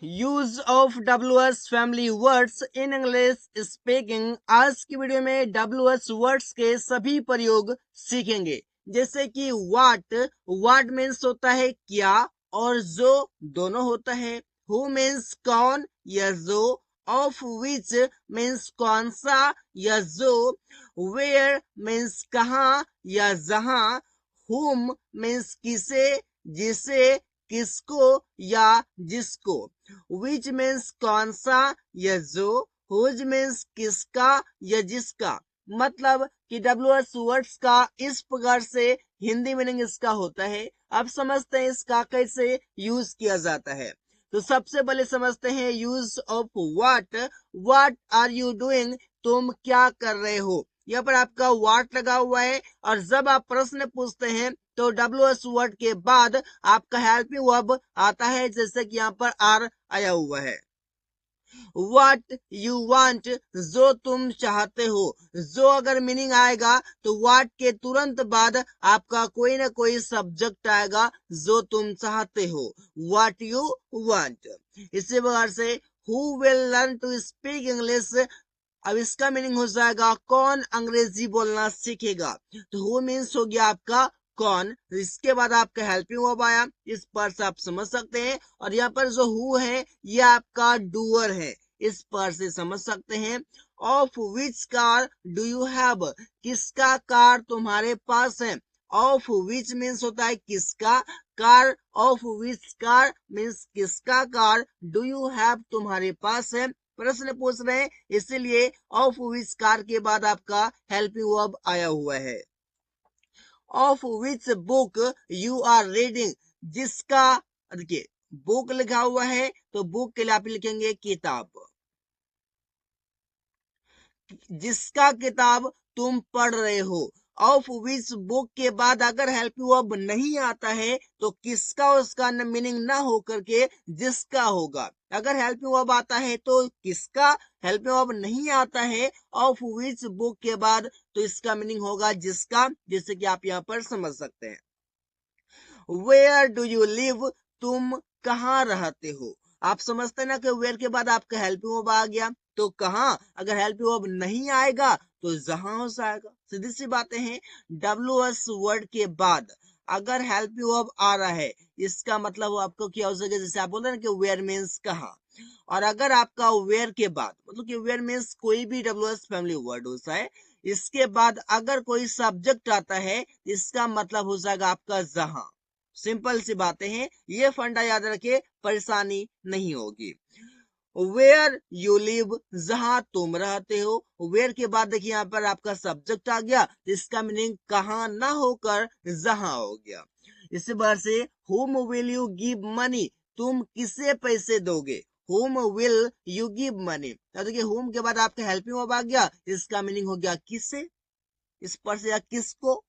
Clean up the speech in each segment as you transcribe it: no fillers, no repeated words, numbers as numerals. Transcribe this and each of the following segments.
Use of WS family words in English speaking. आज की video में WS वर्ड्स के सभी प्रयोग सीखेंगे, जैसे कि वाट मीन्स होता है क्या, और जो दोनों होता है। हु मीन्स कौन या जो, ऑफ विच मीन्स कौन सा या जो, वेयर मीन्स कहाँ या जहां, हुम मीन्स किसे, जिसे, किसको या जिसको, विच मीन्स कौन सा या जो, हुज मीन्स किसका या जिसका। मतलब कि WS वर्ड्स का इस प्रकार से हिंदी मीनिंग इसका होता है। अब समझते हैं इसका कैसे यूज किया जाता है। तो सबसे पहले समझते हैं use of what are you doing, तुम क्या कर रहे हो। यहाँ पर आपका व्हाट लगा हुआ है, और जब आप प्रश्न पूछते हैं तो WS वर्ड के बाद आपका हेल्पिंग वर्ब आता है, जैसे कि यहाँ पर आर आया हुआ है। What you want, जो तुम चाहते हो। जो अगर मीनिंग आएगा तो what के तुरंत बाद आपका कोई ना कोई सब्जेक्ट आएगा जो तुम चाहते हो, what you want। इसी प्रकार से who will learn to speak English, अब इसका मीनिंग हो जाएगा कौन अंग्रेजी बोलना सीखेगा। तो हु मीन्स हो गया आपका कौन, इसके बाद आपका हेल्पिंग वर्ब आया, इस पर से आप समझ सकते हैं। और यहाँ पर जो हु है ये आपका डूअर है, इस पर से समझ सकते हैं। Of which car do you have, किसका कार तुम्हारे पास है। ऑफ विच मीन्स होता है किसका, car of which car means किसका कार, डू यू हैव तुम्हारे पास है, प्रश्न पूछ रहे हैं, इसीलिए ऑफ विच कार के बाद आपका हेल्पिंग वर्ब आया हुआ है। Of which book you are reading, जिसका, देखिए बुक लिखा हुआ है तो बुक के लिए आप लिखेंगे किताब, जिसका किताब तुम पढ़ रहे हो। ऑफ विच बुक के बाद अगर हेल्पिंग वर्ब नहीं आता है तो किसका उसका मीनिंग ना हो करके जिसका होगा। अगर हेल्पिंग वर्ब आता है तो किसका, हेल्पिंग वर्ब नहीं आता है ऑफ विच बुक के बाद तो इसका मीनिंग होगा जिसका, जैसे कि आप यहाँ पर समझ सकते हैं। वेयर डू यू लिव, तुम कहाँ रहते हो। आप समझते ना कि वेयर के बाद आपका हेल्पिंग वर्ब आ गया तो कहाँ, अगर हेल्पिंग वर्ब नहीं आएगा तो जहां हो जाएगा। सीधी सी बातें हैं। WS वर्ड के बाद अगर हेल्पिंग वर्ब आ रहा है, इसका मतलब आपको क्या हो सके, जैसे आप बोल रहे हैं कि वेयर मीन्स कहाँ, और अगर आपका वेयर के बाद, मतलब कि वेयर मीन्स कोई भी WS फैमिली वर्ड होता है, इसके बाद अगर कोई सब्जेक्ट आता है, इसका मतलब हो जाएगा आपका जहां। सिंपल सी बातें हैं, ये फंडा याद रखिए, परेशानी नहीं होगी। वेयर यू लिव, जहां तुम रहते हो। वेयर के बाद देखिए यहाँ पर आपका सब्जेक्ट आ गया, इसका मीनिंग कहां ना होकर जहां हो गया। इसी बार से whom will you give money, तुम किसे पैसे दोगे। whom will you give money, देखिए whom के बाद आपका हेल्पिंग वर्ब आ गया, इसका मीनिंग हो गया किसे, इस पर से या किसको।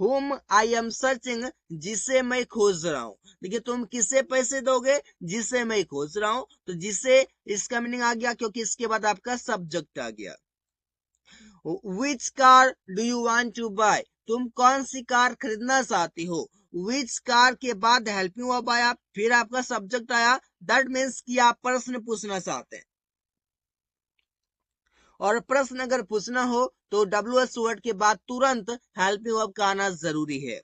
whom I am searching, जिसे मैं खोज रहा हूं। देखिए तुम किसे पैसे दोगे, जिसे मैं खोज रहा हूं, तो जिसे इसका मीनिंग आ गया क्योंकि इसके बाद आपका सब्जेक्ट आ गया। Which car do you want to buy, तुम कौन सी कार खरीदना चाहती हो। Which car के बाद हेल्पिंग वर्ब आया, फिर आपका सब्जेक्ट आया, दैट मीन्स कि आप प्रश्न पूछना चाहते हैं, और प्रश्न अगर पूछना हो तो WS वर्ड के बाद तुरंत हेल्पिंग वर्ब का आना जरूरी है।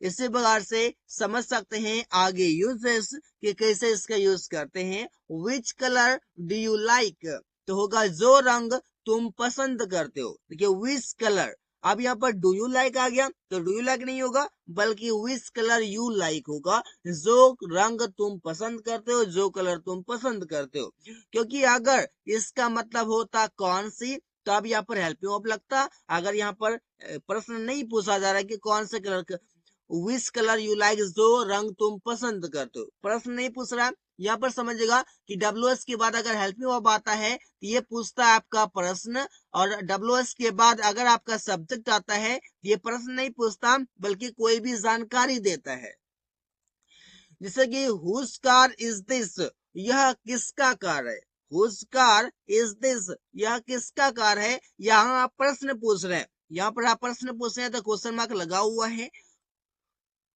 इसी प्रकार से समझ सकते हैं आगे यूजेस कि कैसे इसका यूज करते हैं। Which colour do you like, तो होगा जो रंग तुम पसंद करते हो। देखिए विच कलर, अब यहाँ पर डू यू लाइक आ गया तो डू यू लाइक नहीं होगा, बल्कि विच कलर यू लाइक होगा, जो रंग तुम पसंद करते हो, जो कलर तुम पसंद करते हो। क्योंकि अगर इसका मतलब होता कौन सी, तो अब यहाँ पर हेल्पिंग वर्ब लगता। अगर यहाँ पर प्रश्न नहीं पूछा जा रहा है कि कौन से colour, which colour you like, जो रंग तुम पसंद करते हो, प्रश्न नहीं पूछ रहा। यहाँ पर समझिएगा कि WS के बाद अगर हेल्पिंग वर्ब आता है तो ये पूछता है आपका प्रश्न, और WS के बाद अगर आपका सब्जेक्ट आता है ये प्रश्न नहीं पूछता बल्कि कोई भी जानकारी देता है। जैसे कि हुज कार इज दिस, यह किसका कार है। हुज कार इज दिस, यह किसका कार है। यहाँ आप प्रश्न पूछ रहे हैं, यहाँ पर आप प्रश्न पूछ रहे हैं तो क्वेश्चन मार्क लगा हुआ है।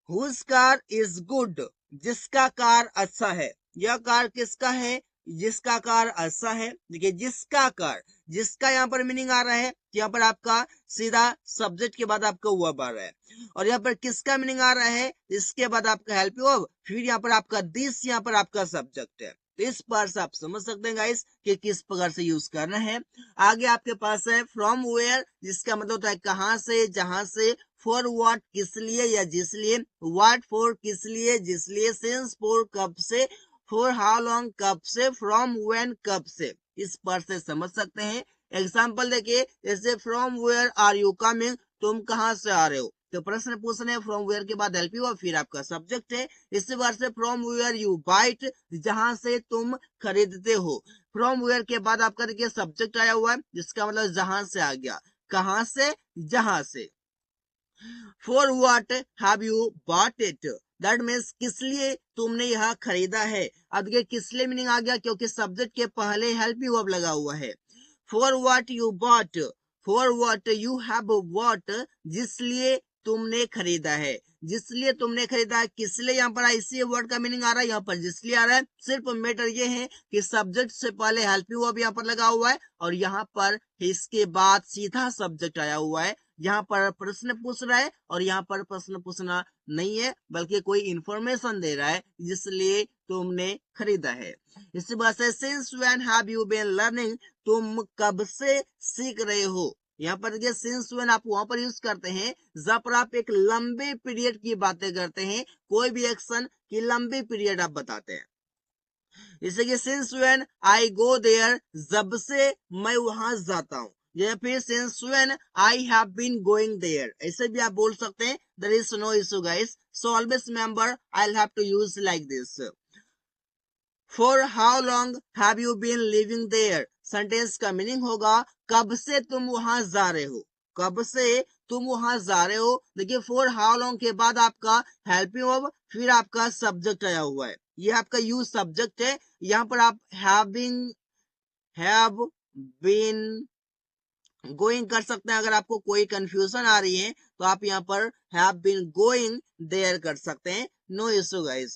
हुज कार इज गुड, जिसका कार अच्छा है। यह कार किसका है, जिसका कार ऐसा है। देखिए जिसका कार, जिसका यहाँ पर मीनिंग आ रहा है, यहाँ पर आपका सीधा सब्जेक्ट के बाद आपका वर्ब आ रहा है। और यहाँ पर किसका मीनिंग आ रहा है, इसके बाद आपका हेल्पिंग वर्ब, फिर यहाँ पर आपका दिस, यहाँ पर आपका सब्जेक्ट है। तो इस बार से आप समझ सकते हैं गाइस कि किस प्रकार से यूज करना है। आगे आपके पास है फ्रॉम वेयर, जिसका मतलब होता है कहां से, जहां से। फॉर व्हाट किस लिए या जिस लिए। व्हाट फॉर किस लिए, जिस लिए। सिंस फॉर कब से। फॉर हाउ लॉन्ग कब से। फ्रॉम व्हेन कब से। इस पर से समझ सकते हैं। एग्जाम्पल देखिए, जैसे from where are you coming, तुम कहां से आ रहे हो। तो प्रश्न पूछ रहे हैं, फ्रॉम वेयर के बाद हेल्प यू, फिर आपका सब्जेक्ट है। इसी बार से फ्रॉम वेयर यू बाइट, जहां से तुम खरीदते हो। फ्रॉम वेयर के बाद आपका देखिए सब्जेक्ट आया हुआ है, जिसका मतलब जहां से आ गया। कहां से, जहां से। For what have you bought it, that means किस लिए तुमने यह खरीदा है। अब देखिए किस लिए मीनिंग आ गया, क्योंकि सब्जेक्ट के पहले हेल्प यू अब लगा हुआ है। For what you bought, for what you have bought, जिस लिए तुमने खरीदा है। जिस लिए तुमने खरीदा है, किस लिए यहाँ पर इसी वर्ड का मीनिंग आ रहा है, यहाँ पर जिस लिए आ रहा है। सिर्फ मैटर ये है कि सब्जेक्ट से पहले हेल्प यू अब यहाँ पर लगा हुआ है, और यहाँ पर इसके बाद सीधा सब्जेक्ट आया हुआ है। यहाँ पर प्रश्न पूछ रहा है, और यहाँ पर प्रश्न पूछना नहीं है, बल्कि कोई इंफॉर्मेशन दे रहा है, जिसलिए तुमने खरीदा है। इसी बात से since when have you been learning, तुम कब से सीख रहे हो। यहाँ पर देखिए सिंस व्हेन आप वहां पर यूज करते हैं जब पर आप एक लंबे पीरियड की बातें करते हैं, कोई भी एक्शन की लंबी पीरियड आप बताते हैं। जैसे कि since when I go there, जब से मैं वहां जाता हूं। या फिर since when I have been going there, ऐसे भी आप बोल सकते हैं। There is no issue guys, so always remember I will have to use like this. For how long have you been living there, sentence का meaning होगा कब से तुम वहां जा रहे हो। कब से तुम वहां जा रहे हो। देखिए फॉर हाउ लॉन्ग के बाद आपका हेल्पिंग वर्ब, फिर आपका सब्जेक्ट आया हुआ है। ये आपका यूज सब्जेक्ट है। यहाँ पर आप हैव बीन गोइंग कर सकते हैं। अगर आपको कोई कंफ्यूजन आ रही है तो आप यहाँ पर हैव बीन गोइंग देयर कर सकते हैं। No issue guys.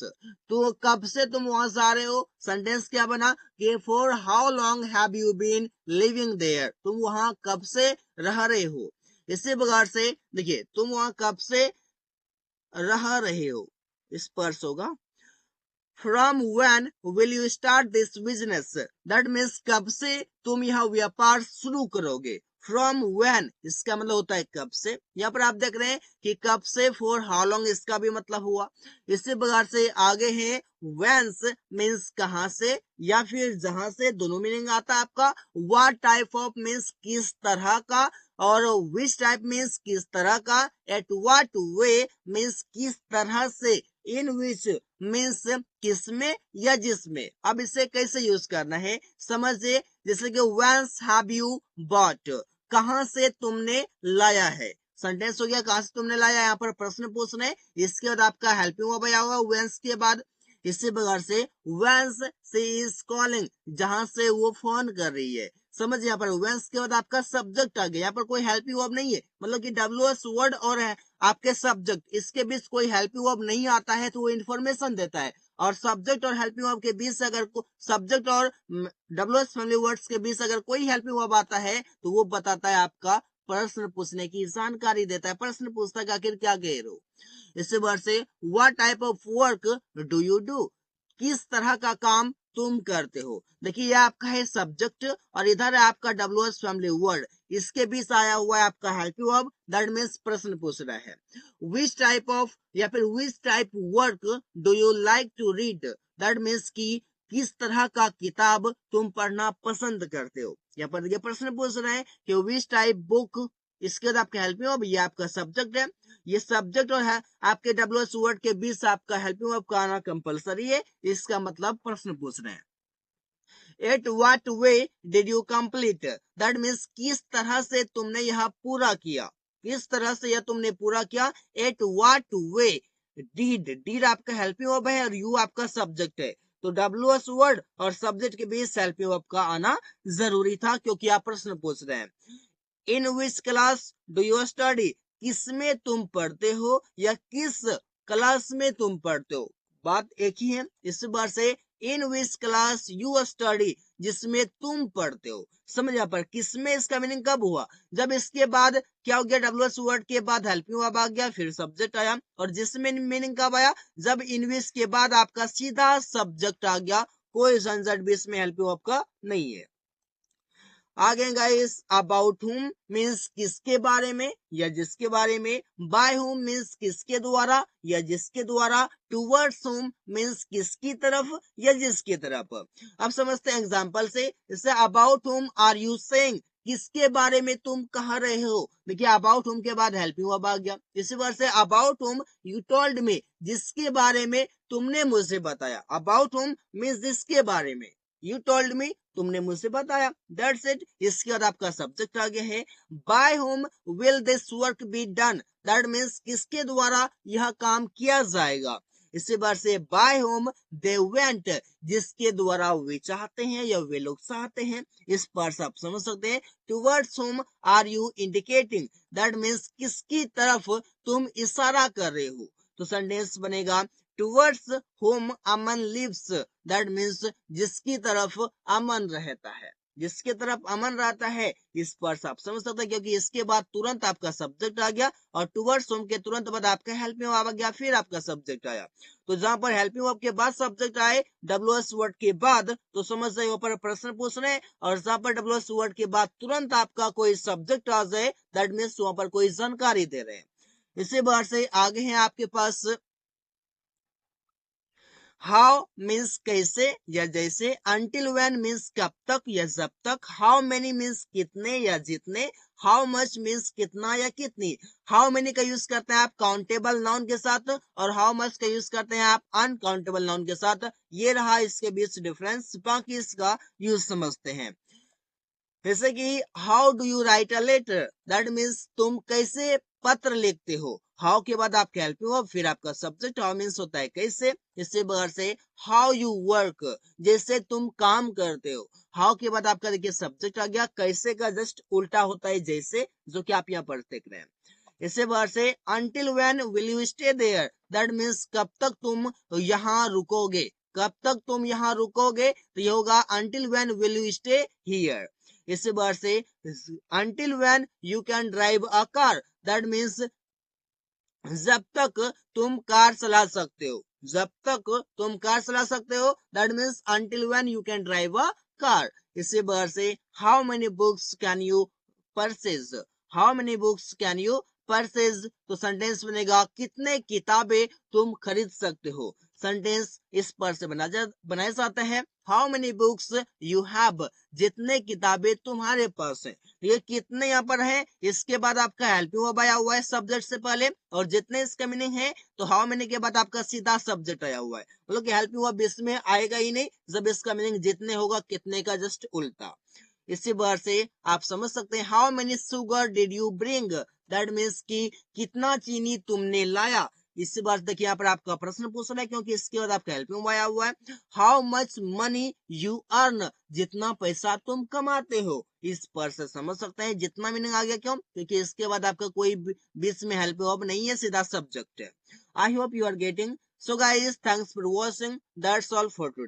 तो कब से तुम वहां से आ रहे हो, सेंटेंस क्या बना कि for how long have you been living there, तुम वहां कब से रह रहे हो। इसी प्रकार से देखिए तुम वहां कब से रह रहे हो, इस पर होगा from when will you start this business, that means कब से तुम यह व्यापार शुरू करोगे। फ्रॉम व्हेन इसका मतलब होता है कब से। यहाँ पर आप देख रहे हैं कि कब से, फॉर हाउ लॉन्ग इसका भी मतलब हुआ। इसी प्रकार से आगे है व्हेंस मीन्स कहां से या फिर जहां से, दोनों मीनिंग आता है आपका। व्हाट टाइप ऑफ मीन्स किस तरह का, और विच टाइप मीन्स किस तरह का। एट व्हाट वे मीन्स किस तरह से। इन विच मीन्स किसमें या जिसमें। अब इसे कैसे यूज करना है समझिए। जैसे कि व्हेंस हैव यू बॉट, कहां से तुमने लाया है। सेंटेंस हो गया कहां से तुमने लाया। यहाँ पर प्रश्न पूछने, इसके बाद आपका हेल्पिंग वर्ब आया हुआ व्हेंस के बाद। इसी प्रकार से व्हेंस शी इज कॉलिंग, जहां से वो फोन कर रही है। समझ, यहाँ पर व्हेंस के बाद आपका सब्जेक्ट आ गया। यहाँ पर कोई हेल्पिंग वर्ब नहीं है, मतलब कि डब्ल्यूएस वर्ड और आपके सब्जेक्ट, इसके बीच कोई हेल्पिंग वर्ब नहीं आता है तो वो इन्फॉर्मेशन देता है। और सब्जेक्ट और हेल्पिंग वर्ब के बीच अगर सब्जेक्ट और डब्ल्यूएस फैमिली वर्ड्स के बीच अगर कोई हेल्पिंग वर्ब आता है तो वो बताता है आपका प्रश्न पूछने की जानकारी देता है। प्रश्न पूछता है कि आखिर क्या कह रहे हो। इसी वर्ड से what type of work do you do, किस तरह का काम तुम करते हो। देखिए यह आपका है सब्जेक्ट, और इधर है आपका डब्ल्यूएस फैमिली वर्ड। इसके बीच आया हुआ है आपका हेल्पिंग वर्ब, दैट मींस प्रश्न पूछ रहा है। विच टाइप ऑफ या फिर which type work do you like to read, that means की किस तरह का किताब तुम पढ़ना पसंद करते हो। यहाँ पर ये प्रश्न पूछ रहे हैं कि विच टाइप बुक, इसके बाद आपका हेल्पिंग वर्ब, ये आपका सब्जेक्ट है। ये सब्जेक्ट और है आपके डब्ल्यूएस वर्ड के बीच आपका हेल्पिंग वर्ब का आना कंपलसरी है। इसका मतलब प्रश्न पूछ रहे हैं। At what way did you complete, that means किस तरह से तुमने यह पूरा किया। किस तरह से यह तुमने पूरा किया। एट व्हाट वे डीड आपका हेल्पिंग वर्ब है और यू आपका सब्जेक्ट है। तो डब्ल्यूएस वर्ड और सब्जेक्ट के बीच हेल्पिंग वर्ब का आना जरूरी था, क्योंकि आप प्रश्न पूछ रहे हैं। In which class do you study, किसमें तुम पढ़ते हो या किस क्लास में तुम पढ़ते हो, बात एक ही है। इस बार से इन विच क्लास यू स्टडी, जिसमें तुम पढ़ते हो। समझ यहाँ पर किसमें इसका मीनिंग कब हुआ, जब इसके बाद क्या हो गया, डब्ल्यूएस वर्ड के बाद हेल्पिंग वर्ब आ गया, फिर सब्जेक्ट आया। और जिसमें मीनिंग कब आया, जब इन विच के बाद आपका सीधा सब्जेक्ट आ गया, कोई झंझट भी इसमें हेल्पिंग वर्ब का नहीं है। आगे गाइस, अबाउट हुम मीन्स किसके बारे में या जिसके बारे में, बाय हुम मीन्स किसके द्वारा या जिसके द्वारा, टूवर्ड्स हुम मीन्स किसकी तरफ या जिसकी तरफ। अब समझते हैं एग्जांपल से। जैसे अबाउट हुम आर यू सेइंग, किसके बारे में तुम कह रहे हो। देखिए अबाउट हुम के बाद हेल्पिंग वर्ब आ गया। इसी बार say about whom you told me, जिसके बारे में तुमने मुझे बताया। अबाउट हुम मीन्स जिसके बारे में, यू टोल्ड मी तुमने मुझसे बताया, दैट्स इट। इसके बाद आपका सब्जेक्ट आ गया है, by whom will this work be done, that means किसके द्वारा यह काम किया जाएगा। इसी बार से बाय होम दे वेंट, जिसके द्वारा वे चाहते हैं या वे लोग चाहते हैं। इस पर से आप समझ सकते हैं, towards whom are you indicating, that means किसकी तरफ तुम इशारा कर रहे हो। तो सेंटेंस बनेगा, towards whom Aman lives, that means जिसकी तरफ अमन रहता है, जिसके तरफ अमन रहता है। इस पर आप समझ सकते हैं, क्योंकि इसके बाद तुरंत आपका सब्जेक्ट आ गया और टुवर्ड्स होम के तुरंत बाद आपका हेल्पिंग वर्ब आ गया, फिर आपका सब्जेक्ट आया। तो जहां पर हेल्पिंग वर्ब के बाद सब्जेक्ट आए डब्ल्यूएस वर्ड के बाद, तो समझ जाए वहां पर प्रश्न पूछ रहे हैं। और जहां पर डब्ल्यूएस वर्ड के बाद तुरंत आपका कोई सब्जेक्ट आ जाए, दैट मीन्स वहां पर कोई जानकारी दे रहे हैं। इसी बार से आगे हैं आपके पास, हाउ मीन्स कैसे या जैसे, अंटिल व्हेन मीन्स कब तक या जब तक, हाउ मेनी मीन्स कितने या जितने, हाउ मच मीन्स कितना या कितनी। हाउ मेनी का यूज करते हैं आप काउंटेबल नाउन के साथ और हाउ मच का यूज करते हैं आप अनकाउंटेबल नाउन के साथ। ये रहा इसके बीच डिफरेंस, बाकी इसका यूज समझते हैं। जैसे कि how do you write a letter, that means तुम कैसे पत्र लिखते हो। हाउ के बाद आपका हेल्पिंग वर्ब, फिर आपका सब्जेक्ट। हाउ मीन्स होता है कैसे। इससे बगैर से हाउ यू वर्क, जैसे तुम काम करते हो। हाउ के बाद आपका देखिए सब्जेक्ट आ गया, कैसे का जस्ट उल्टा होता है जैसे, जो कि आप यहाँ पर देख रहे हैं। इससे बाहर से until when will you stay there, that means कब तक तुम यहाँ रुकोगे। कब तक तुम यहाँ रुकोगे, तो ये होगा until when will you stay here. इससे बाहर से until when you can drive a car, that means जब तक तुम कार चला सकते हो। जब तक तुम कार चला सकते हो, that means until when you can drive a car. इससे बाहर से how many books can you purchase, how many books can you purchase. तो सेंटेंस बनेगा, कितने किताबें तुम खरीद सकते हो। सेंटेंस इस पर से बनाया जाता है, how many books you have, जितने किताबें तुम्हारे पास है। ये कितने यहाँ पर है, इसके बाद आपका हेल्पिंग वर्ब आया हुआ है सब्जेक्ट से पहले, और जितने इसका मीनिंग है, तो हाउ मेनी के बाद आपका सीधा सब्जेक्ट आया हुआ है। मतलब कि हेल्पिंग वर्ब इसमें आएगा ही नहीं, जब इसका मीनिंग जितने होगा कितने का जस्ट उल्टा। इसी बार से आप समझ सकते हैं, how many sugar did you bring, that means कि कितना चीनी तुमने लाया। इससे बार देखिए यहाँ पर आपका प्रश्न पूछ रहा है, क्योंकि इसके बाद आपका हेल्पिंग आया हुआ है। How much money you earn, जितना पैसा तुम कमाते हो। इस पर से समझ सकते हैं जितना मीनिंग आ गया, क्यों, क्योंकि इसके बाद आपका कोई बीच में हेल्पिंग वर्ब नहीं है, सीधा सब्जेक्ट है। I hope you are getting. So guys, thanks for watching, that's all for today.